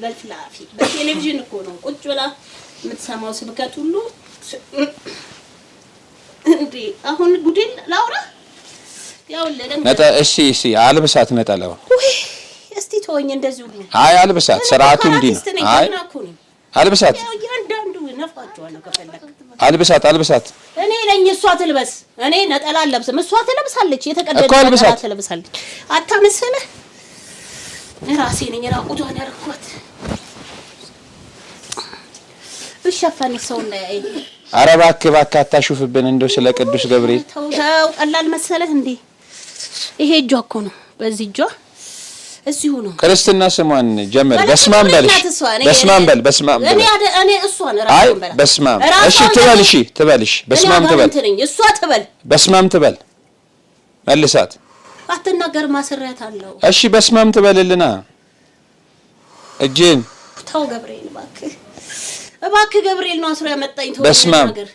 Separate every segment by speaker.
Speaker 1: ለፍላፊ በቴሌቪዥን እኮ ነው ቁጭ ብላ የምትሰማው ስብከት ሁሉ እንዴ አሁን ጉድል ላውራ ያው
Speaker 2: ነጣ እሺ አልብሳት ነጠላው
Speaker 1: ወይ እስቲ ተወኝ እንደዚሁ
Speaker 2: አይ አልብሳት ስርዓቱ እንዲህ ነው አይ አልብሳት
Speaker 1: ያው ያንዳንዱ ነፋቸዋለሁ ከፈለክ
Speaker 2: አልብሳት
Speaker 1: እኔ ነኝ እሷ ትልበስ እኔ ነጠላ አልለብስም እሷ ትለብሳለች የተቀደደ ነጠላ ትለብሳለች አታመስለ ራሴ ነኝ ራቁቷን ያረኳት እሸፈን ሰው ላይ
Speaker 2: ኧረ እባክህ አታሹፍብን እንደው ስለ ቅዱስ ገብርኤል
Speaker 1: ተው ቀላል መሰለህ እንዴ ይሄ እጇ እኮ ነው በዚህ እጇ እዚሁ ነው
Speaker 2: ክርስትና ስሟን ጀመር በስማም በስማም
Speaker 1: እኔ እሷን ራሱን በላ
Speaker 2: በስማም እሺ ትበልሽ በስማም ትበል በስማም ትበል መልሳት
Speaker 1: አትናገር ማስሪያት አለው
Speaker 2: እሺ በስማም ትበልልና እጄን
Speaker 1: ተው ገብርኤል እባክህ ገብርኤል ነው አስሮ ያመጣኝ ተው ነገር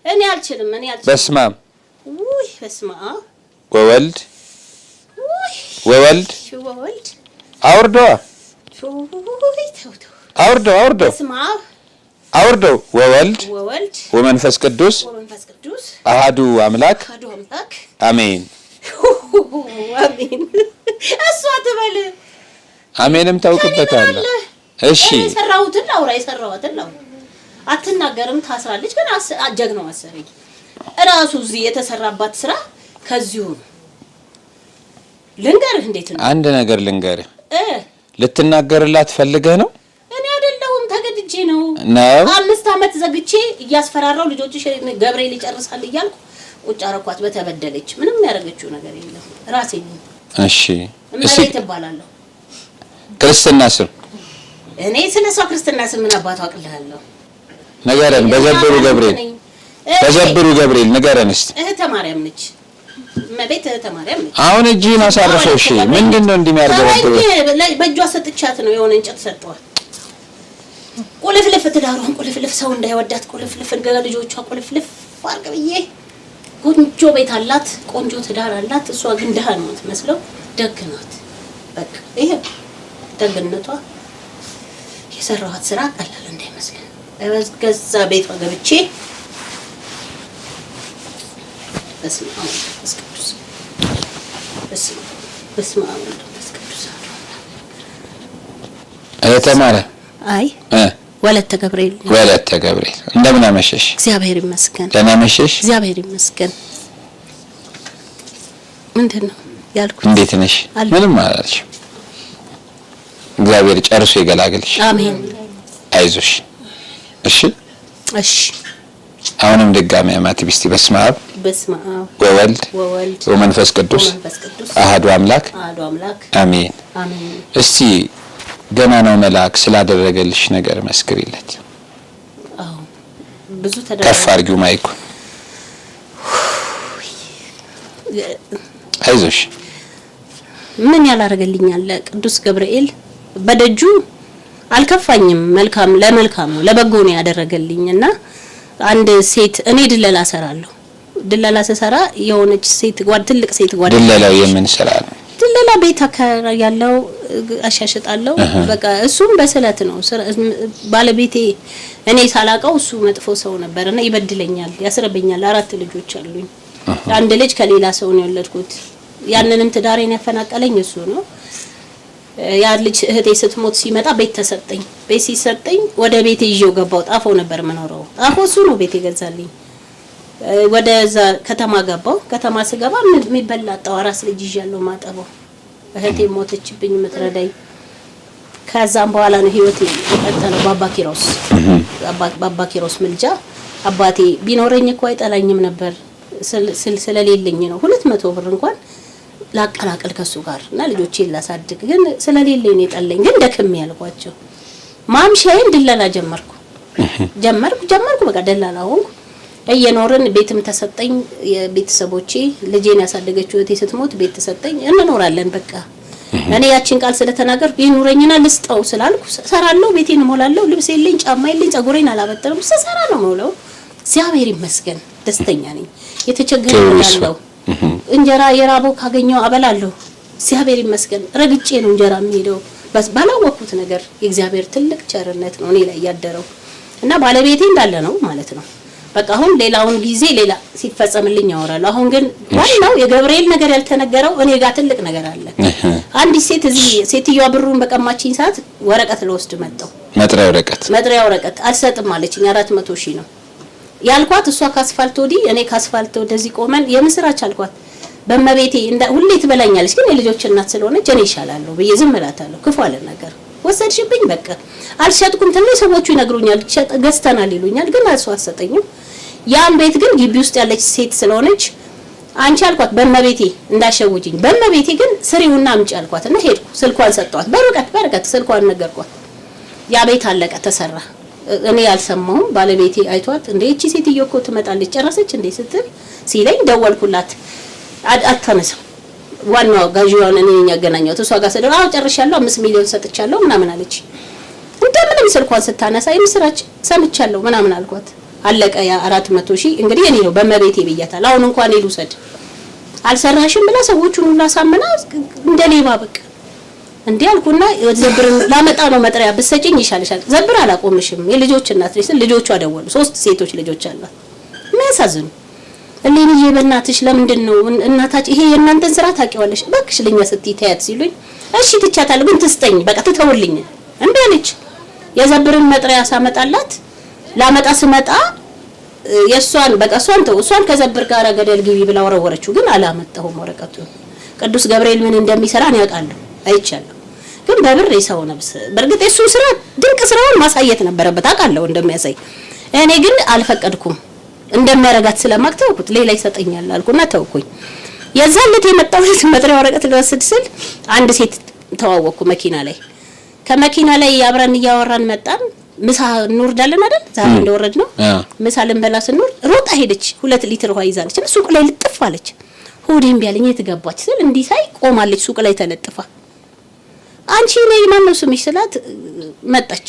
Speaker 1: እኔ አልችልም
Speaker 2: በስማም
Speaker 1: ውይ በስማም
Speaker 2: ወወልድ አውርዶ
Speaker 1: በስማም
Speaker 2: አውርዶ ወወልድ ወመንፈስ ቅዱስ አሐዱ አምላክ አሜን
Speaker 1: አሜን እሷ ትበል
Speaker 2: አሜንም ታውቅበታለህ እሺ
Speaker 1: የሰራሁትን ላውራ አትናገርም ታስራለች ግን አጀግነው መሰለኝ ራሱ እዚህ የተሰራባት ስራ ከዚሁ ልንገርህ እንዴት ነው
Speaker 2: አንድ ነገር ልንገርህ ልትናገርላት ፈልገህ ነው
Speaker 1: እኔ አይደለሁም ተገድጄ ነው 5 አመት ዘግቼ እያስፈራራው ልጆችሽ ገብርኤል ይጨርሳል እያልኩ ቁጭ አረኳት በተበደለች ምንም ያደረገችው ነገር የለም ራሴ ነኝ
Speaker 2: እሺ
Speaker 1: እመቤት እባላለሁ
Speaker 2: ክርስትና ስም
Speaker 1: እኔ ስለሷ ክርስትና ስም ምን አባቷ አቅልላለሁ
Speaker 2: ነገረን በዘብሩ ገብርኤል ነገረን እስቲ
Speaker 1: እህተ ማርያም ነች እመቤት እህተ ማርያም ነች
Speaker 2: አሁን እጂን አሳርፈው እሺ ምንድነው እንደሚያርገው
Speaker 1: በእጇ ሰጥቻት ነው የሆነ እንጨት ሰጠዋት ቁልፍልፍ ትዳሩን ቁልፍልፍ ሰው እንዳይወዳት ቁልፍልፍ ልጆቿ ቁልፍልፍ አርገብዬ ቆንጆ ቤት አላት ቆንጆ ትዳር አላት እሷ ግን ደሃ ነው የምትመስለው ደግ ናት በቃ ይሄ ደግነቷ የሰራኋት ስራ ቀላል እንዳይመስለን ገዛ ቤቷ ገብቼ በስመአብ
Speaker 2: ተማረ
Speaker 1: አይ ወለተ ገብርኤል
Speaker 2: እንደምን አመሸሽ
Speaker 1: እግዚአብሔር ይመስገን
Speaker 2: ደህና መሸሽ
Speaker 1: እግዚአብሔር ይመስገን ምንድነው ያልኩት
Speaker 2: እንዴት ነሽ ምንም አላልሽ እግዚአብሔር ጨርሶ ይገላግልሽ
Speaker 1: አሜን
Speaker 2: አይዞሽ እሺ አሁንም ድጋሚ አማትቢስቲ በስመአብ ወወልድ ወመንፈስ ቅዱስ አሐዱ አምላክ አሜን እስቲ ገና ነው መልአክ ስላደረገልሽ ነገር መስክሪለት
Speaker 1: አዎ ብዙ ተደረገ
Speaker 2: ከፍ አድርጊው ማይኩ አይዞሽ
Speaker 1: ምን ያላረገልኛል ቅዱስ ገብርኤል በደጁ አልከፋኝም መልካም ለመልካም ነው ለበጎ ነው ያደረገልኝና አንድ ሴት እኔ ድለላ ሰራ የሆነች ሴት ትልቅ ሴት ጓድ
Speaker 2: ድለላው የምን ስራ ነው
Speaker 1: ድለላ ቤት ያለው አሻሽጣለሁ በቃ እሱም በስለት ነው ባለቤቴ እኔ ሳላቀው እሱ መጥፎ ሰው ነበርና ይበድለኛል ያስረበኛል 4 ልጆች አሉኝ አንድ ልጅ ከሌላ ሰው ነው የወለድኩት ያንንም ትዳሬን ያፈናቀለኝ እሱ ነው ያ ልጅ እህቴ ስትሞት ሲመጣ ቤት ተሰጠኝ ቤት ሲሰጠኝ ወደ ቤቴ ይዤው ገባው ጣፎ ነበር መኖረው ጣፎ እሱ ነው ቤት ይገዛልኝ ወደዛ ከተማ ገባው ከተማ ስገባ የሚበላ አራስ ልጅ ይዣለሁ ማጠበው እህቴ ሞተችብኝ ምትረዳይ ከዛም በኋላ ነው ህይወቴ የቀጠለው ባባኪሮስ ምልጃ አባቴ ቢኖረኝ እኮ አይጠላኝም ነበር ስለሌለኝ ነው 200 ብር እንኳን ላቀላቀል ከሱ ጋር እና ልጆቼን ላሳድግ ግን ስለሌለኝ ነው የጠለኝ ግን ደክም ያልኳቸው ማምሻዬን ድለላ ጀመርኩ በቃ ደላላ ሆንኩ እየኖርን ቤትም ተሰጠኝ የቤተሰቦቼ ልጄን ያሳደገችው እህቴ ስትሞት ቤት ተሰጠኝ እንኖራለን በቃ እኔ ያቺን ቃል ስለተናገርኩ ይኑረኝና ልስጠው ስላልኩ ሰራለሁ ቤቴን ሞላለሁ ልብስ የለኝ ጫማ የለኝ ጸጉሬን አላበጠርም ሰራ ነው መውለው እግዚአብሔር ይመስገን ደስተኛ ነኝ የተቸገረው ያለው እንጀራ የራበው ካገኘው አበላለሁ እግዚአብሔር ይመስገን ረግጬ ነው እንጀራ የሚሄደው በስ ባላወቅኩት ነገር የእግዚአብሔር ትልቅ ቸርነት ነው እኔ ላይ ያደረው እና ባለቤቴ እንዳለ ነው ማለት ነው። በቃ አሁን ሌላውን ጊዜ ሌላ ሲፈጸምልኝ ያወራል። አሁን ግን ዋናው የገብርኤል ነገር ያልተነገረው እኔ ጋር ትልቅ ነገር አለ። አንዲት ሴት እዚህ ሴትዮዋ ብሩን በቀማችኝ ሰዓት ወረቀት ለወስድ መጣው። መጥሪያ ወረቀት አልሰጥም አለችኝ። 400,000 ነው ያልኳት። እሷ ካስፋልት ወዲህ እኔ ካስፋልት ወደዚህ ቆመን የምስራች አልኳት። በመቤቴ ሁሌ ትበላኛለች፣ ግን የልጆች እናት ስለሆነች እኔ ይሻላለሁ ብዬ ዝም እላታለሁ። ክፉ አለ ነገር ወሰድሽብኝ በቃ አልሸጥኩም ትንሽ ሰዎቹ ይነግሩኛል ገዝተናል ይሉኛል፣ ግን እሷ አትሰጠኝም። ያን ቤት ግን ግቢ ውስጥ ያለች ሴት ስለሆነች አንቺ አልኳት በመቤቴ እንዳሸውጂኝ፣ በመቤቴ ግን ስሪውና አምጪ አልኳት እና ሄድኩ። ስልኳን ሰጠኋት። በርቀት ስልኳን ነገርኳት። ያ ቤት አለቀ ተሰራ። እኔ ያልሰማሁም ባለቤቴ አይቷት እንዴ እቺ ሴትዮ እኮ ትመጣለች ጨረሰች እንዴ ስትል ሲለኝ ደወልኩላት። አታነሳም። ዋናው ጋዥዋን እኔ ያገናኘው እሷ ጋር ሰደው አው ጨርሻለሁ 5 ሚሊዮን ሰጥቻለሁ ምናምን አለች። እንደምንም ስልኳን ስታነሳ የምስራች ሰምቻለሁ ምናምን አልኳት። አለቀ ያ 400,000 እንግዲህ እኔ ነው በመቤቴ ብያታል። አሁን እንኳን ይሉሰድ አልሰራሽም ብላ ሰዎቹን ሁሉ ሳመና እንደ ሌባ በቃ እንዴ አልኩና ዘብርን ላመጣ ነው መጥሪያ ብትሰጪኝ ይሻልሻል። ዘብር አላቆምሽም የልጆች እናት ነሽ። ልጆቿ ደወሉ። 3 ሴቶች ልጆች አሏት። የሚያሳዝኑ እኔ በእናትሽ ለምንድን ነው እናታችን ይሄ የእናንተን ስራ ታውቂዋለሽ እባክሽ ለኛ ስትይ ታያት ሲሉኝ እሺ ትቻታለሁ ግን ትስጠኝ በቃ ትተውልኝ እንዴ አለች። የዘብርን መጥሪያ ሳመጣላት ላመጣ ስመጣ የሷን በቃ እሷን ከዘብር ጋር ገደል ግቢ ብላ ወረወረችው። ግን አላመጣሁም ወረቀቱ። ቅዱስ ገብርኤል ምን እንደሚሰራ ነው ያውቃለሁ አይቻለሁ። ግን በብር የሰው ነብስ በርግጥ እሱ ስራ ድንቅ ስራውን ማሳየት ነበረበት አውቃለሁ እንደሚያሳይ። እኔ ግን አልፈቀድኩም እንደሚያረጋት ስለማክተውኩት ሌላ ይሰጠኛል አልኩና ተውኩኝ። የዛለት የመጣው መጥሪያ ወረቀት ለወስድ ስል አንድ ሴት ተዋወቅኩ መኪና ላይ። ከመኪና ላይ አብረን እያወራን መጣን። ምሳ እንወርዳለን አይደል ዛሬ እንደወረድ ነው ምሳ ልንበላ ስንወርድ ሮጣ ሄደች 2 ሊትር ውሃ ይዛለች። ሱቅ ላይ ልጥፍ አለች። ሆዴም ቢያለኝ የተጋባች ስል እንዲህ ሳይ ቆማለች ሱቅ ላይ ተለጥፋ። አንቺ ነይ ማነው ስምሽ ስላት መጣች።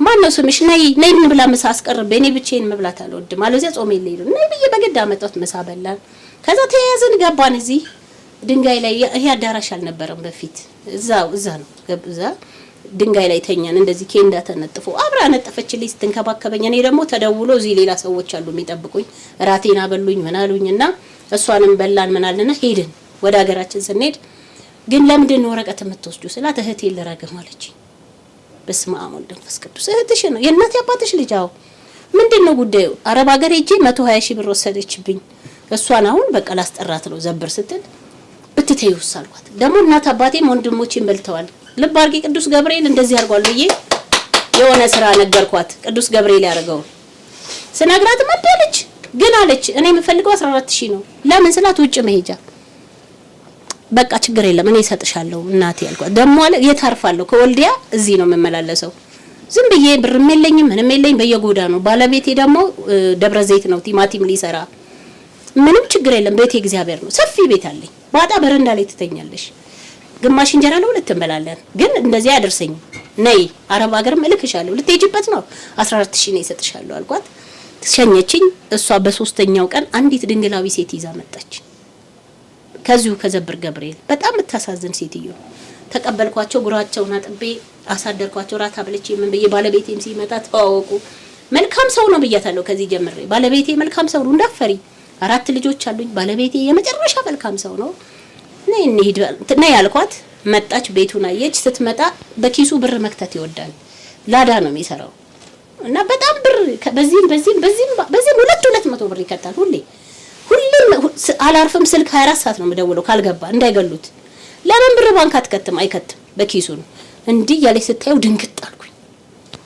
Speaker 1: ማነው ስምሽ ነይ እንብላ ምሳ አስቀርቤ እኔ ብቻዬን መብላት አልወድም አለዚያ ጾም የለኝም ነይ ብዬ በግድ አመጣሁት። ምሳ በላን። ከዛ ተያያዝን ገባን። እዚህ ድንጋይ ላይ ይሄ አዳራሽ አልነበረም በፊት እዛ ነው እዛ ድንጋይ ላይ ተኛን። እንደዚህ ኬንዳ ተነጥፎ አብራ ነጠፈችልኝ ስትንከባከበኝ። እኔ ደግሞ ተደውሎ እዚህ ሌላ ሰዎች አሉ የሚጠብቁኝ ራቴና በሉኝ ምን አሉኝና እሷንም በላን ምን አለና ሄድን ወደ ሀገራችን ስንሄድ ግን ለምንድን ነው ወረቀት የምትወስዱ ስላት እህቴ ልረግም አለች። በስመ አብ ወወልድ ወመንፈስ ቅዱስ እህትሽ ነው የእናት ያባትሽ ልጅ? አዎ። ምንድነው ጉዳዩ? አረብ ሀገር ሄጄ 120,000 ብር ወሰደችብኝ። እሷን አሁን በቃ ላስጠራት ነው ዘብር ስትል ብትተይውስ አልኳት። ደግሞ እናት አባቴም ወንድሞቼም በልተዋል። ልብ አድርጊ ቅዱስ ገብርኤል እንደዚህ አድርጓል ብዬ የሆነ ስራ ነገርኳት። ቅዱስ ገብርኤል ያደርገው ስነግራት መደለች። ግን አለች እኔ የምፈልገው 14,000 ነው። ለምን ስላት ውጭ መሄጃ። በቃ ችግር የለም እኔ እሰጥሻለሁ እናቴ ያልኳት። ደሞ አለ የታርፋለሁ ከወልዲያ እዚህ ነው የምመላለሰው። ዝም ብዬ ብርም የለኝም ምንም የለኝም በየጎዳናው። ባለቤቴ ደግሞ ደብረ ዘይት ነው ቲማቲም ሊሰራ። ምንም ችግር የለም ቤቴ እግዚአብሔር ነው። ሰፊ ቤት አለኝ። ባጣ በረንዳ ላይ ትተኛለሽ። ግማሽ እንጀራ ለሁለት እንበላለን። ግን እንደዚህ አደርሰኝ ነይ አረብ ሀገርም እልክሻለሁ ልትሄጂበት ነው 14,000 ነው እሰጥሻለሁ አልኳት። ሸኘችኝ። እሷ በሶስተኛው ቀን አንዲት ድንግላዊ ሴት ይዛ መጣች ከዚሁ ከዘብር ገብርኤል። በጣም የምታሳዝን ሴትዮ። ተቀበልኳቸው። ጉራቸውን አጥቤ አሳደርኳቸው። ራታ ብለች ምን በየ ባለቤቴም ሲመጣ ተዋወቁ። መልካም ሰው ነው ብያታለሁ ከዚህ ጀምሬ። ባለቤቴ መልካም ሰው ነው እንዳፈሪ። 4 ልጆች አሉኝ። ባለቤቴ የመጨረሻ መልካም ሰው ነው። ነይ ያልኳት መጣች። ቤቱን አየች። ስትመጣ በኪሱ ብር መክተት ይወዳል። ላዳ ነው የሚሰራው እና በጣም ብር በዚህም 200 ብር ይከታል ሁሌ አላርፍም። ስልክ 24 ሰዓት ነው የምደውለው ካልገባ እንዳይገሉት። ለምን ብር ባንክ አትከትም? አይከትም በኪሱ ነው። እንዲህ ያለች ስታየው ድንግጥ አልኩኝ።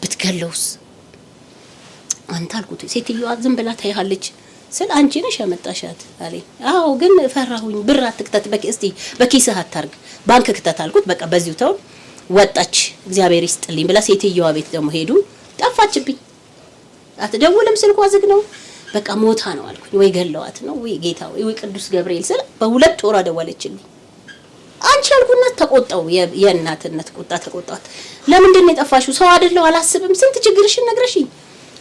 Speaker 1: ብትገለውስ አንተ አልኩት። ሴትዮዋ ዝም ብላ ታይሃለች ስል አንቺ ነሽ ያመጣሻት አለኝ። አዎ ግን ፈራሁኝ። ብር አትክተት እስቲ በኪስህ አታርግ ባንክ ክተት አልኩት። በቃ በዚሁ ተው ወጣች። እግዚአብሔር ይስጥልኝ ብላ ሴትዮዋ ቤት ደግሞ ሄዱ። ጠፋችብኝ። አትደውልም ስልኳ ዝግ ነው። በቃ ሞታ ነው አልኩኝ። ወይ ገለዋት ነው ወይ ጌታ ወይ ቅዱስ ገብርኤል ስል በ2 ወር ደወለችልኝ። አንቺ አልኩና ተቆጣው። የእናትነት ቁጣ ተቆጣት። ለምንድን ነው የጠፋሽው? ሰው አይደለው አላስብም ስንት ችግርሽን ነግረሽኝ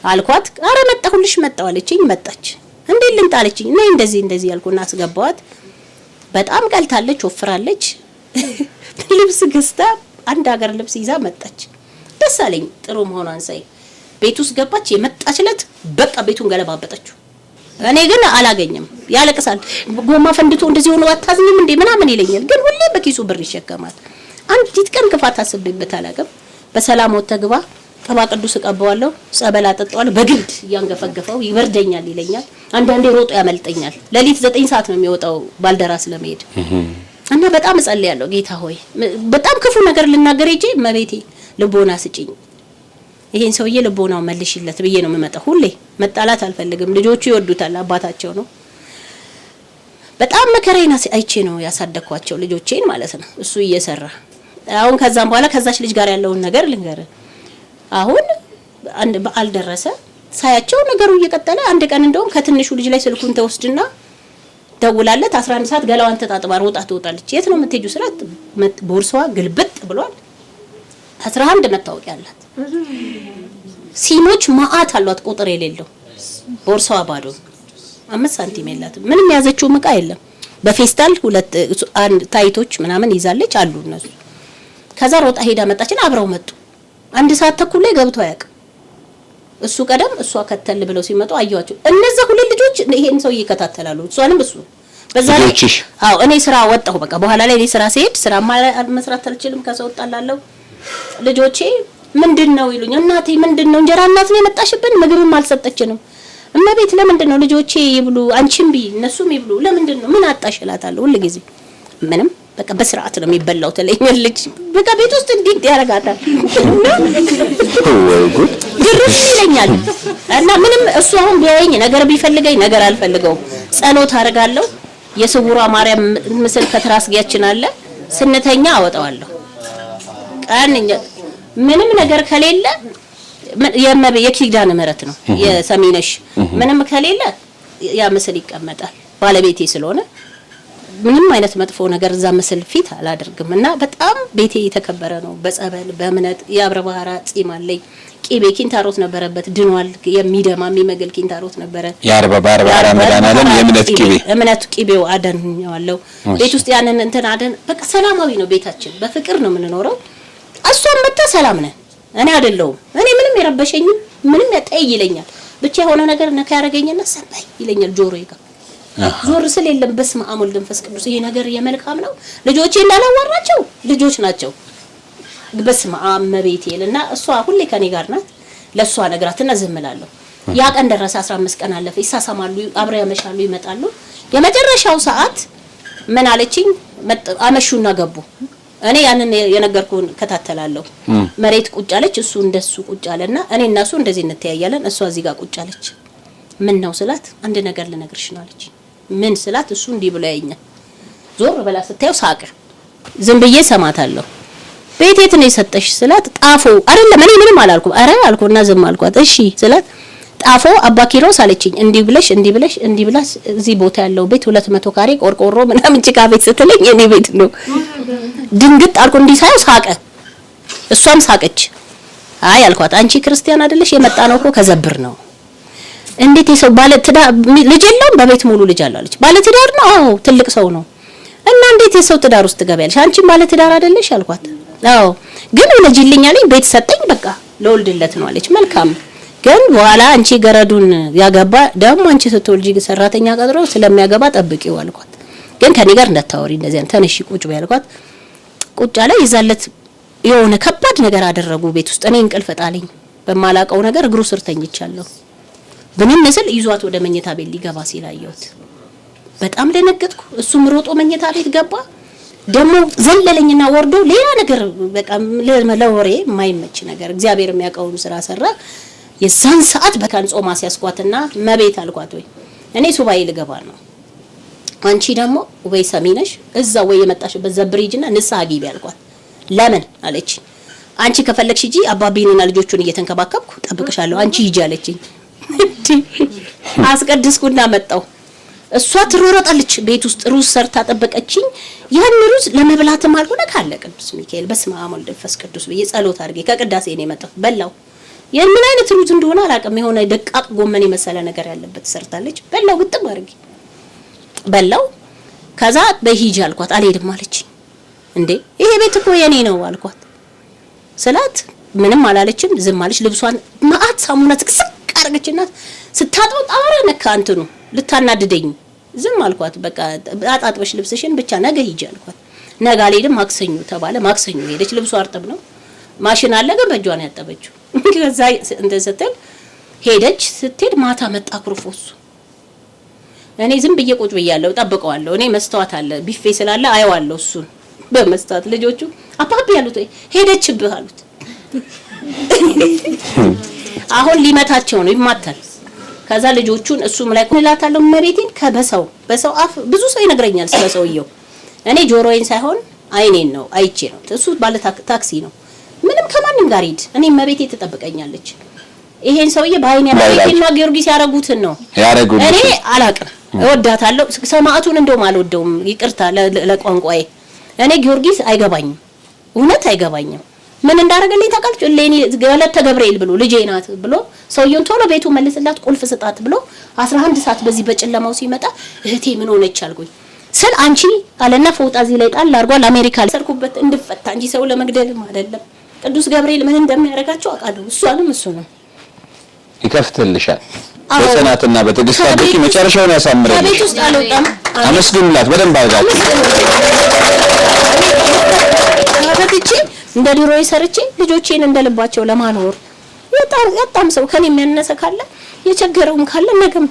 Speaker 1: አልኳት። አረ መጣሁልሽ መጣው አለችኝ። መጣች። እንዴ ልንጣለችኝ ነይ እንደዚህ ያልኩና አስገባዋት። በጣም ቀልታለች ወፍራለች። ልብስ ገዝታ አንድ ሀገር ልብስ ይዛ መጣች። ደስ አለኝ ጥሩ መሆኗን ሳይ። ቤት ውስጥ ገባች። የመጣችለት በቃ ቤቱን ገለባበጠችው። እኔ ግን አላገኘም። ያለቅሳል። ጎማ ፈንድቶ እንደዚህ ሆኖ አታዝኝም እንዴ ምናምን ይለኛል። ግን ሁሌ በኪሱ ብር ይሸከማል። አንዲት ቀን ክፋት አስቤበት አላውቅም። በሰላም ወጥተ ግባ፣ ቅባ ቅዱስ እቀባዋለሁ፣ ጸበል አጠጣዋለሁ። በግድ እያንገፈገፈው ይበርደኛል ይለኛል። አንዳንዴ ሮጦ ያመልጠኛል። ሌሊት 9 ሰዓት ነው የሚወጣው ባልደራስ ለመሄድ እና በጣም እጸልያለሁ። ጌታ ሆይ በጣም ክፉ ነገር ልናገር እንጂ መቤቴ ልቦና ስጪኝ፣ ይሄን ሰውዬ ልቦናው መልሽለት ብዬ ነው የምመጣው። ሁሌ መጣላት አልፈልግም። ልጆቹ ይወዱታል፣ አባታቸው ነው። በጣም መከራዬን አይቼ ነው ያሳደኳቸው ልጆቼን ማለት ነው። እሱ እየሰራ አሁን ከዛም በኋላ ከዛች ልጅ ጋር ያለውን ነገር ልንገር። አሁን አንድ በዓል ደረሰ ሳያቸው ነገሩ እየቀጠለ አንድ ቀን እንደውም ከትንሹ ልጅ ላይ ስልኩን ተወስድና ደውላለት 11 ሰዓት ገላዋን ተጣጥባ ሮጣ ትወጣለች። የት ነው የምትሄጂው ስላት ቦርሳዋ ግልብጥ ብሏል። 11 መታወቂያ አላት። ሲሞች ማአት አሏት ቁጥር የሌለው። ቦርሳዋ ባዶ 5 ሳንቲም የላትም። ምንም ያዘችው ዕቃ የለም። በፌስታል 2 ታይቶች ምናምን ይዛለች አሉ እነሱ። ከዛ ሮጣ ሄዳ መጣችን። አብረው መጡ። 1 ሰዓት ተኩል ላይ ገብቶ ያውቅ እሱ ቀደም እሷ ከተል ብለው ሲመጡ አየዋቸው። እነዛ 2 ልጆች ይሄን ሰው ይከታተላሉ። እሷንም እሱ በዛ ላይ አዎ እኔ ስራ ወጣሁ። በቃ በኋላ ላይ እኔ ስራ ሲሄድ ስራ መስራት አልችልም። ከሰው ወጣላለሁ። ልጆቼ ምንድነው ይሉኝ። እናቴ ምንድነው እንጀራ እናት ነው የመጣሽብን፣ ምግብም አልሰጠችንም። እመቤት ለምንድነው ልጆቼ ይብሉ አንቺም ቢ እነሱም ይብሉ ለምንድነው ምን አጣሽላታለሁ። ሁሉ ጊዜ ምንም በቃ በስርዓት ነው የሚበላው ትለኛለች። በቃ ቤት ውስጥ እንዲህ ያረጋታል ግርም ይለኛል። እና ምንም እሱ አሁን ቢያየኝ ነገር ቢፈልገኝ ነገር አልፈልገውም። ጸሎት አደርጋለሁ። የስውሯ ማርያም ምስል ከትራስጌያችን አለ። ስንተኛ አወጣዋለሁ። ቀንኛ ምንም ነገር ከሌለ የኪዳነ ምህረት ነው የሰሚነሽ ምንም ከሌለ ያ ምስል ይቀመጣል። ባለቤቴ ስለሆነ ምንም አይነት መጥፎ ነገር እዛ ምስል ፊት አላደርግም። እና በጣም ቤቴ የተከበረ ነው። በጸበል በእምነት የአብረ ባህራ ጺም አለኝ። ቂቤ ኪንታሮት ነበረበት ድኗል። የሚደማ የሚመግል ኪንታሮት ነበረ። የአርባ ባህራ መድኃኒዓለም የእምነት ቂቤው አደንኛለሁ። ቤት ውስጥ ያንን እንትን አደን በቃ ሰላማዊ ነው ቤታችን። በፍቅር ነው የምንኖረው። እሷም መጣ ሰላም ነን። እኔ አይደለሁም እኔ ምንም የረበሸኝም ምንም ያጣይ ይለኛል። ብቻ የሆነ ነገር ነካ ያረጋኝና ሰባይ ይለኛል ጆሮዬ ጋር ዞር ስለ የለም። በስመ አብ ወልድ መንፈስ ቅዱስ ይሄ ነገር የመልካም ነው። ልጆቼ እንዳላዋራቸው ልጆች ናቸው። በስመ አብ መቤቴልና እሷ ሁሌ ከኔ ጋር ናት። ለሷ ነግራትና ዝም እላለሁ። ያ ቀን ደረሰ። 15 ቀን አለፈ። ይሳሳማሉ፣ አብረው ያመሻሉ፣ ይመጣሉ። የመጨረሻው ሰዓት ምን አለችኝ? አመሹና ገቡ። እኔ ያንን የነገርኩን ከታተላለሁ። መሬት ቁጭ አለች፣ እሱ እንደሱ ቁጭ አለና እኔ እና እሱ እንደዚህ እንተያያለን። እሷ እዚህ ጋር ቁጭ አለች። ምን ነው ስላት አንድ ነገር ልነግርሽ ነው አለች። ምን ስላት እሱ እንዲህ ብሎ ያየኛል። ዞር ብላ ስታየው ሳቀ። ዝም ብዬ ሰማታለሁ። ቤት የት ነው የሰጠሽ ስላት ጣፎ አይደለም እኔ ምንም አላልኩም። አረ አልኩና ዝም አልኳት። እሺ ስላት ጣፎ አባ ኪሮስ አለችኝ። እንዲህ ብለሽ እዚህ ቦታ ያለው ቤት 200 ካሬ ቆርቆሮ ምናምን ጭቃ ቤት ስትለኝ የኔ ቤት ነው። ድንግጥ አልኩ። እንዲህ ሳይው ሳቀ። እሷም ሳቀች። አይ አልኳት አንቺ ክርስቲያን አይደለሽ የመጣ ነው እኮ ከዘብር ነው። እንዴት የሰው ባለ ትዳር ልጅ የለውም? በቤት ሙሉ ልጅ አለው አለች። ባለ ትዳር ነው? አዎ ትልቅ ሰው ነው። እና እንዴት የሰው ትዳር ውስጥ ትገቢያለሽ? አንቺ ባለ ትዳር አይደለሽ አልኳት። አዎ ግን ወለጅልኝ አለኝ። ቤት ሰጠኝ። በቃ ለወልድለት ነው አለች። መልካም ግን በኋላ አንቺ ገረዱን ያገባ ደግሞ አንቺ ስትወልጂ ሰራተኛ ቀጥሮ ስለሚያገባ ጠብቂው አልኳት። ግን ከኔ ጋር እንዳታወሪ እንደዚህ ተነሺ ቁጭ በይ አልኳት። ቁጭ አለ። ይዛለት የሆነ ከባድ ነገር አደረጉ ቤት ውስጥ። እኔ እንቅልፍ ጣለኝ። በማላቀው ነገር እግሩ ስር ተኝቻለሁ። በምን መስል ይዟት ወደ መኝታ ቤት ሊገባ ሲላየውት በጣም ደነገጥኩ። እሱም ሮጦ መኝታ ቤት ገባ። ደግሞ ዘለለኝና ወርዶ ሌላ ነገር በቃ ለወሬ የማይመች ነገር እግዚአብሔር የሚያውቀውን ስራ ሰራ። የዛን ሰዓት በካን ጾማ ሲያስቋትና መቤት አልኳት። ወይ እኔ ሱባኤ ልገባ ነው፣ አንቺ ደግሞ ወይ ሰሚነሽ እዛ ወይ የመጣሽበት ዘብሪጅና ንስሐ ግቢ አልኳት። ለምን አለች። አንቺ ከፈለግሽ ሂጂ አባቢንና ልጆቹን እየተንከባከብኩ ጠብቅሻለሁ፣ አንቺ ሂጂ አለችኝ። አስቀድስኩና መጣው። እሷ ትሮረጣለች። ቤት ውስጥ ሩዝ ሰርታ ጠበቀችኝ። ያን ሩዝ ለመብላትም አልሆነ ካለ ቅዱስ ሚካኤል በስመ አብ ወልድ መንፈስ ቅዱስ ብዬ ጸሎት አድርጌ ከቅዳሴ ነው የመጣው። በላው። የምን አይነት ሩዝ እንደሆነ አላውቅም። የሆነ ደቃቅ ጎመን የመሰለ ነገር ያለበት ሰርታለች። በላው ግጥም አድርጌ በላው። ከዛ በሂጂ አልኳት። አልሄድም አለች። እንዴ ይሄ ቤት እኮ የኔ ነው አልኳት። ስላት ምንም አላለችም፣ ዝም አለች። ልብሷን ማአት ሳሙና ትክስክ አረገችና ስታጥበው ጣራ ነካ እንትኑ ልታናድደኝ ዝም አልኳት። በቃ አጣጥበሽ ልብስሽን ብቻ ነገ ሂጂ አልኳት። ነገ አልሄድም ማክሰኞ ተባለ። ማክሰኞ ሄደች። ልብሷ አርጥብ ነው፣ ማሽን አለ ግን በእጇ ነው ያጠበችው። ከዛ እንትን ስትል ሄደች። ስትሄድ ማታ መጣ ኩርፎሱ። እኔ ዝም ብዬ ቁጭ ብያለሁ፣ ጠብቀዋለሁ። እኔ መስተዋት አለ ቢፌ ስላለ አየዋለሁ እሱን በመስተዋት። ልጆቹ አባቢ ያሉት ሄደችብህ አሉት። አሁን ሊመታቸው ነው፣ ይማታል። ከዛ ልጆቹን እሱም ላይ ኩላታለው መቤቴን በሰው አፍ ብዙ ሰው ይነግረኛል ስለ ሰውየው። እኔ ጆሮዬን ሳይሆን አይኔን ነው አይቼ ነው። እሱ ባለ ታክሲ ነው፣ ምንም ከማንም ጋር ሄድ። እኔ መቤቴ ትጠብቀኛለች። ይሄን ሰውዬ በአይኔ አባይና ጊዮርጊስ ያረጉትን ነው ያረጉት። እኔ አላቅም፣ እወዳታለሁ። ሰማዕቱን እንደውም አልወደውም፣ ይቅርታ ለቋንቋዬ። እኔ ጊዮርጊስ አይገባኝም፣ እውነት አይገባኝም። ምን እንዳረገልኝ ታውቃለች? ለኔ ገለተ ገብርኤል ብሎ ልጄ ናት ብሎ ሰውየውን ቶሎ ቤቱ መልስላት ቁልፍ ስጣት ብሎ 11 ሰዓት በዚህ በጨለማው ሲመጣ እህቴ ምን ሆነች አልኩኝ ስል አንቺ አለና ፎጣ እዚህ ላይ ጣል አድርጓል። አሜሪካ ሰርኩበት እንድፈታ እንጂ ሰው ለመግደልም አይደለም። ቅዱስ ገብርኤል ምን እንደሚያደርጋቸው አውቃለሁ። እሷንም እሱ ነው ይከፍትልሻል። በጽናትና በትዕግስት አድርጊ፣ መጨረሻውን ያሳምራል። ቤት ውስጥ አልወጣም። አመስግኑላት በደንብ አድርጋችሁ። አባትቼ እንደ ድሮዬ ሰርቼ ልጆቼን እንደልባቸው ለማኖር ያጣም ሰው ከኔ የሚያነሰ ካለ የቸገረውም ካለ ነገም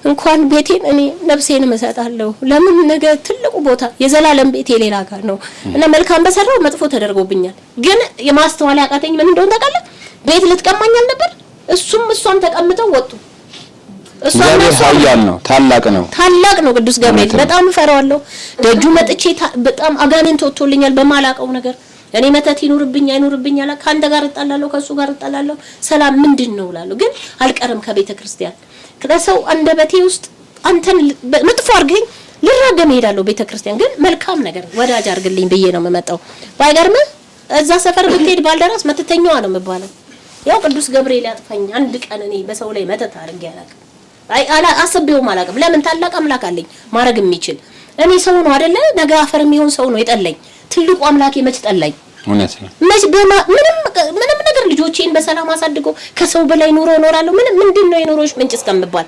Speaker 1: እንኳን ቤቴን እኔ ነፍሴን እሰጣለሁ። ለምን ነገ ትልቁ ቦታ የዘላለም ቤቴ ሌላ ጋር ነው እና መልካም በሰራው መጥፎ ተደርጎብኛል። ግን የማስተዋል ያቃተኝ ምን እንደሆነ ታውቃለህ? ቤት ልትቀማኛል ነበር። እሷም ተቀምጠው ወጡ። እሷም ኃያል ነው፣ ታላቅ ነው ቅዱስ ገብርኤል። በጣም እፈራዋለሁ። ደጁ መጥቼ በጣም አጋንንት ወጥቶልኛል በማላቀው ነገር። እኔ መተት ይኑርብኝ አይኑርብኝ አላ ካንተ ጋር እጣላለሁ፣ ከሱ ጋር እጣላለሁ። ሰላም ምንድነው እላለሁ። ግን አልቀርም ከቤተ ክርስቲያን ከሰው አንደበቴ ውስጥ አንተን መጥፎ አርገኝ ልራገም እሄዳለሁ። ቤተ ክርስቲያን ግን መልካም ነገር ወዳጅ አርግልኝ ብዬ ነው የምመጣው። ባይገርም እዛ ሰፈር ብትሄድ ባልደራስ መተተኛዋ ነው የምባለው። ያው ቅዱስ ገብርኤል ያጥፋኝ። አንድ ቀን እኔ በሰው ላይ መተት አርጌ አላውቅም። አስቤውም አላውቅም። ለምን ታላቅ አምላክ አለኝ ማረግ የሚችል። እኔ ሰው ነው አይደለ? ነገ አፈር የሚሆን ሰው ነው የጠላኝ። ትልቁ አምላኬ መች ጠላኝ? እውነት ነው። ምንም ነገር ልጆቼን በሰላም አሳድጎ ከሰው በላይ ኑሮ እኖራለሁ። ምንድነው የኑሮሽ ምንጭ እስከምባል